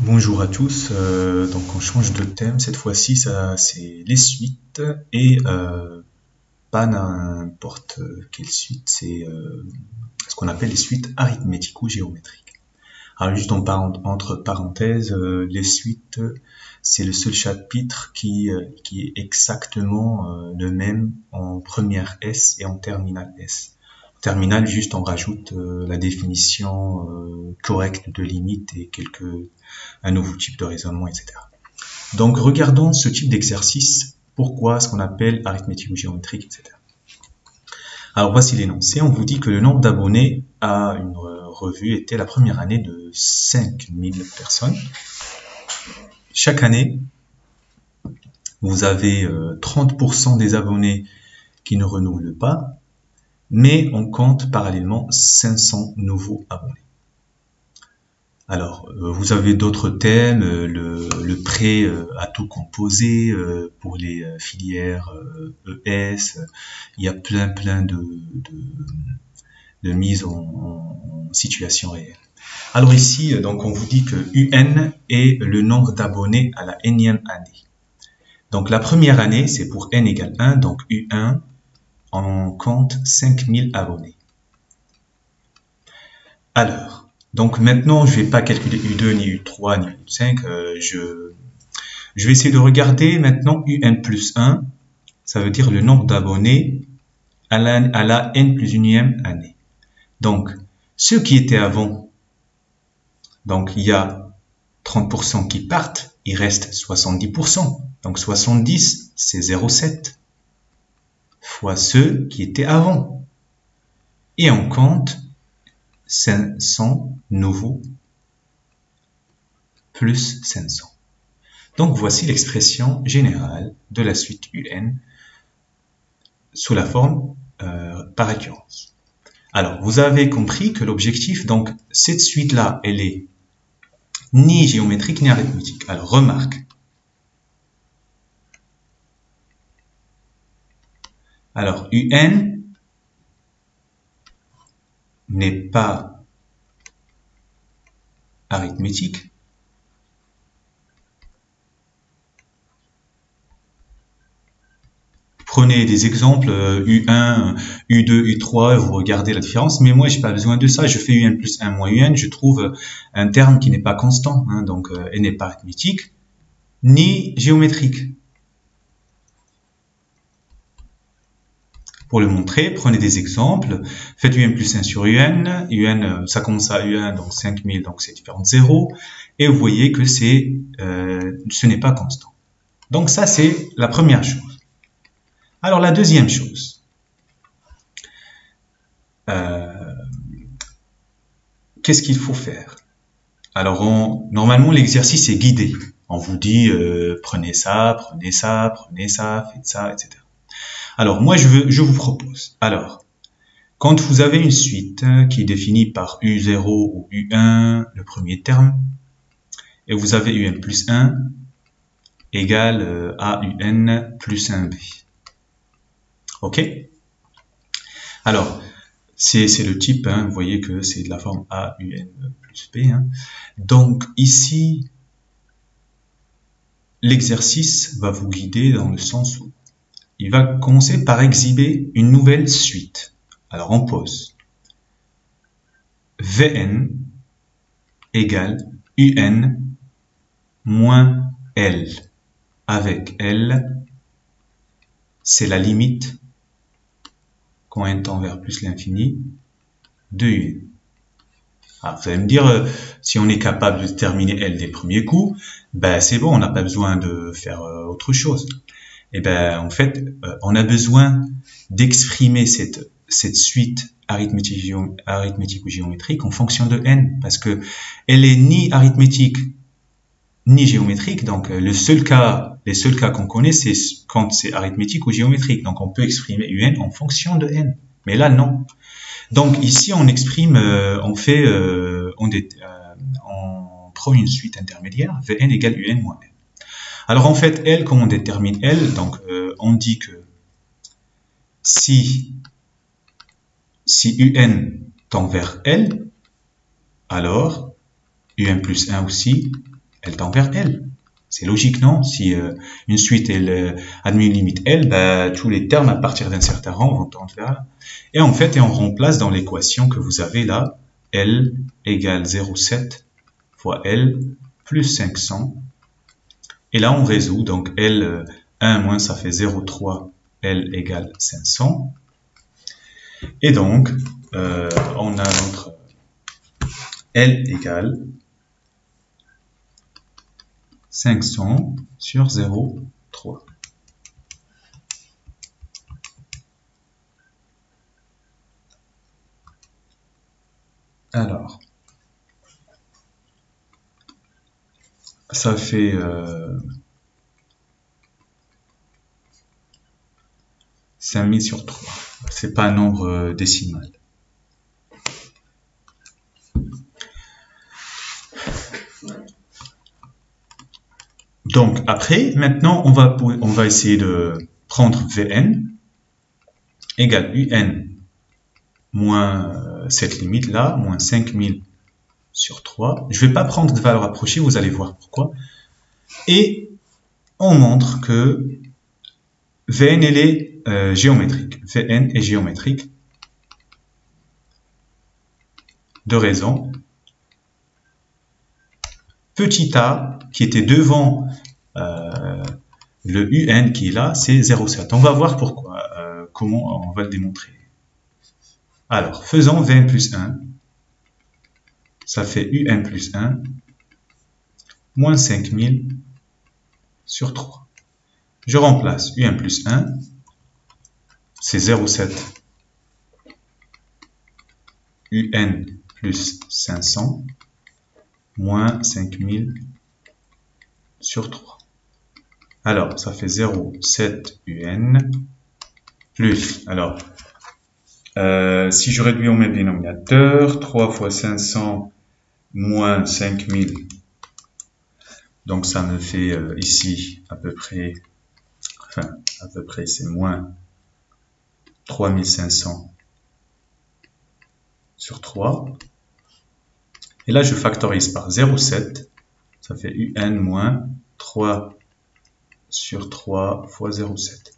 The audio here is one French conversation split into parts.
Bonjour à tous, donc on change de thème, cette fois-ci ça c'est les suites et pas n'importe quelle suite, c'est ce qu'on appelle les suites arithmético-géométriques. Alors juste entre parenthèses, les suites c'est le seul chapitre qui est exactement le même en première S et en terminale S. Terminal, juste on rajoute la définition correcte de limite et un nouveau type de raisonnement, etc. Donc regardons ce type d'exercice, pourquoi ce qu'on appelle arithmétique ou géométrique, etc. Alors voici l'énoncé, on vous dit que le nombre d'abonnés à une revue était la première année de 5000 personnes. Chaque année, vous avez 30% des abonnés qui ne renouvellent pas, mais on compte parallèlement 500 nouveaux abonnés. Alors, vous avez d'autres thèmes, le prêt à taux composé pour les filières ES, il y a plein de mises en situation réelle. Alors ici, donc on vous dit que UN est le nombre d'abonnés à la nème année. Donc la première année, c'est pour n égale 1, donc U1, on compte 5000 abonnés. Alors, donc maintenant, je vais pas calculer U2, ni U3, ni U5, je vais essayer de regarder maintenant UN plus 1, ça veut dire le nombre d'abonnés à la n plus unième année. Donc, ceux qui étaient avant, donc il y a 30% qui partent, il reste 70%. Donc 70, c'est 0,7 fois ceux qui étaient avant. Et on compte 500 nouveaux plus 500. Donc voici l'expression générale de la suite UN sous la forme par récurrence. Alors, vous avez compris que l'objectif, donc cette suite-là, elle est ni géométrique ni arithmétique. Alors, remarque. Alors, UN n'est pas arithmétique. Prenez des exemples U1, U2, U3, vous regardez la différence, mais moi j'ai pas besoin de ça, je fais UN plus 1 moins UN, je trouve un terme qui n'est pas constant, hein, donc elle n'est pas arithmétique, ni géométrique. Pour le montrer, prenez des exemples, faites UN plus 1 sur UN, UN ça commence à UN, donc 5000, donc c'est différent de 0, et vous voyez que ce n'est pas constant. Donc ça c'est la première chose. Alors la deuxième chose, qu'est-ce qu'il faut faire? Alors normalement l'exercice est guidé. On vous dit prenez ça, prenez ça, prenez ça, faites ça, etc. Alors moi je vous propose. Alors quand vous avez une suite qui est définie par U0 ou U1, le premier terme, et vous avez UN plus 1 égale à UN plus 1B. Ok? Alors, c'est le type, hein, vous voyez que c'est de la forme A, UN plus B. Hein. Donc ici, l'exercice va vous guider dans le sens où il va commencer par exhiber une nouvelle suite. Alors on pose Vn égale Un moins L. Avec L, c'est la limite quand n tend vers plus l'infini de UN. Alors, vous allez me dire, si on est capable de déterminer L dès le premier coup, ben c'est bon, on n'a pas besoin de faire autre chose. Et ben en fait, on a besoin d'exprimer cette suite arithmétique ou géométrique en fonction de n, parce que elle est ni arithmétique ni géométrique. Donc les seuls cas qu'on connaît, c'est quand c'est arithmétique ou géométrique. Donc on peut exprimer UN en fonction de n. Mais là non. Donc ici on exprime, on prend une suite intermédiaire, Vn égale Un moins n. Alors en fait, L, comment on détermine L? Donc on dit que si UN tend vers L, alors UN plus 1 aussi, elle tend vers L. C'est logique, non? Si une suite admet une limite L, bah, tous les termes à partir d'un certain rang vont tendre vers là. Et en fait, on remplace dans l'équation que vous avez là, L égale 0,7 fois L plus 500. Et là, on résout. Donc, L 1 moins, ça fait 0,3, L égale 500. Et donc, on a notre L égale 500 sur 0,3. Alors, ça fait 5000 sur 3. C'est pas un nombre décimal. Donc après, maintenant, on va essayer de prendre Vn égale Un moins cette limite-là, moins 5000 sur 3. Je ne vais pas prendre de valeur approchée, vous allez voir pourquoi. Et on montre que Vn, elle est géométrique. Vn est géométrique. Deux raisons. Petit a, qui était devant le Un qui est là, c'est 0,7. On va voir pourquoi, comment on va le démontrer. Alors, faisons Vn plus 1. Ça fait Un plus 1 moins 5000 sur 3. Je remplace Un plus 1, c'est 0,7. Un plus 500 moins 5000 sur 3. Alors, ça fait 0,7 Un plus, alors, si je réduis au même dénominateur, 3 fois 500 moins 5000, donc ça me fait ici à peu près, c'est moins 3500 sur 3. Et là, je factorise par 0,7, ça fait Un moins 3 sur 3 fois 0,7.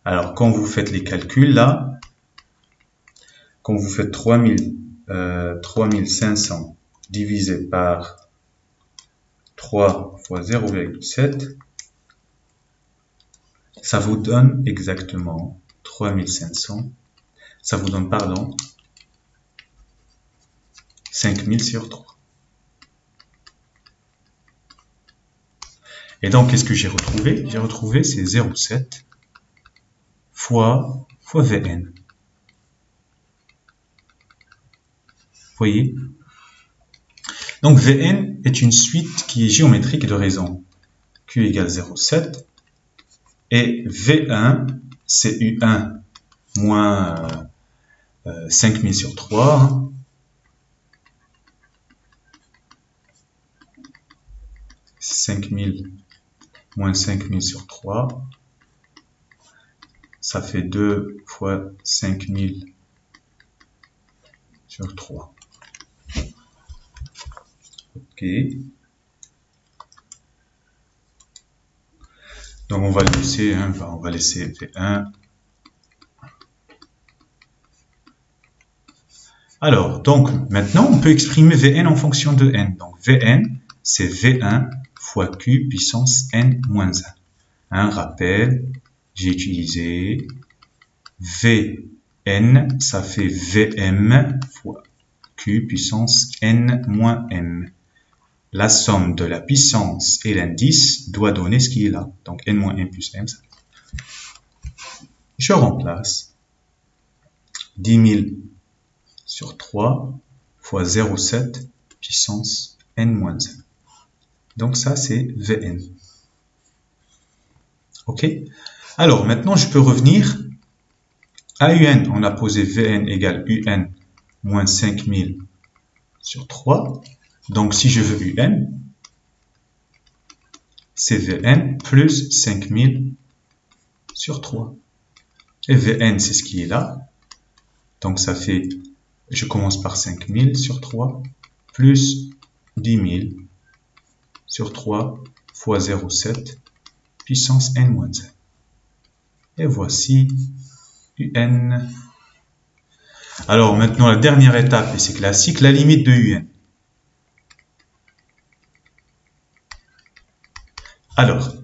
Alors, quand vous faites les calculs, là, quand vous faites 3500 divisé par 3 fois 0,7, ça vous donne exactement 3500, ça vous donne, pardon, 5000 sur 3. Et donc, qu'est-ce que j'ai retrouvé? J'ai retrouvé c'est 0,7 fois Vn. Vous voyez? Donc, Vn est une suite qui est géométrique de raison. Q égale 0,7. Et V1, c'est U1 moins 5000 sur 3. 5000 moins 5000 sur 3. Ça fait 2 fois 5000 sur 3. Ok. Donc on va le laisser, hein, on va laisser V1. Alors, donc maintenant on peut exprimer Vn en fonction de n. Donc Vn, c'est V1 fois Q puissance n moins 1. Un rappel, j'ai utilisé Vn, ça fait Vm fois Q puissance n moins m. La somme de la puissance et l'indice doit donner ce qui est là. Donc n moins m plus m. Je remplace 10 000 sur 3 fois 0,7 puissance n moins 1. Donc ça c'est Vn. Ok. Alors maintenant je peux revenir à Un. On a posé Vn égale Un moins 5000 sur 3. Donc si je veux Un, c'est Vn plus 5000 sur 3. Et Vn c'est ce qui est là. Donc ça fait, je commence par 5000 sur 3 plus 10 000 sur 3 fois 0,7 puissance n-1. Et voici un. Alors maintenant la dernière étape, et c'est classique, la limite de un. Alors,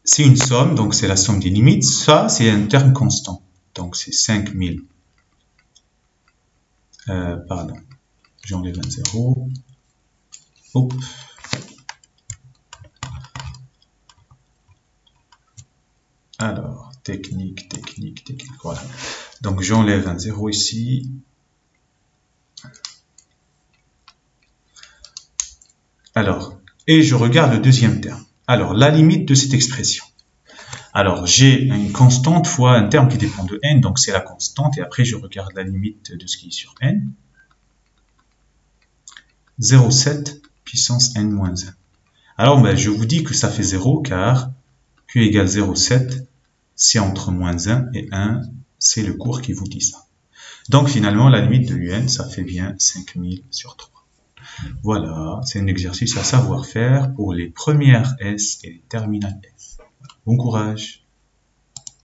c'est une somme, donc c'est la somme des limites. Ça, c'est un terme constant. Donc c'est 5000. Pardon, j'enlève un 0. Hop. Alors, technique, voilà. Donc j'enlève un 0 ici. Alors, et je regarde le deuxième terme. Alors, la limite de cette expression. Alors, j'ai une constante fois un terme qui dépend de n, donc c'est la constante, et après je regarde la limite de ce qui est sur n. 0,7 puissance n-1. Alors, ben, je vous dis que ça fait 0, car q égale 0,7, c'est entre moins 1 et 1, c'est le cours qui vous dit ça. Donc, finalement, la limite de un, ça fait bien 5000 sur 3. Voilà, c'est un exercice à savoir faire pour les premières S et les terminales S. Bon courage!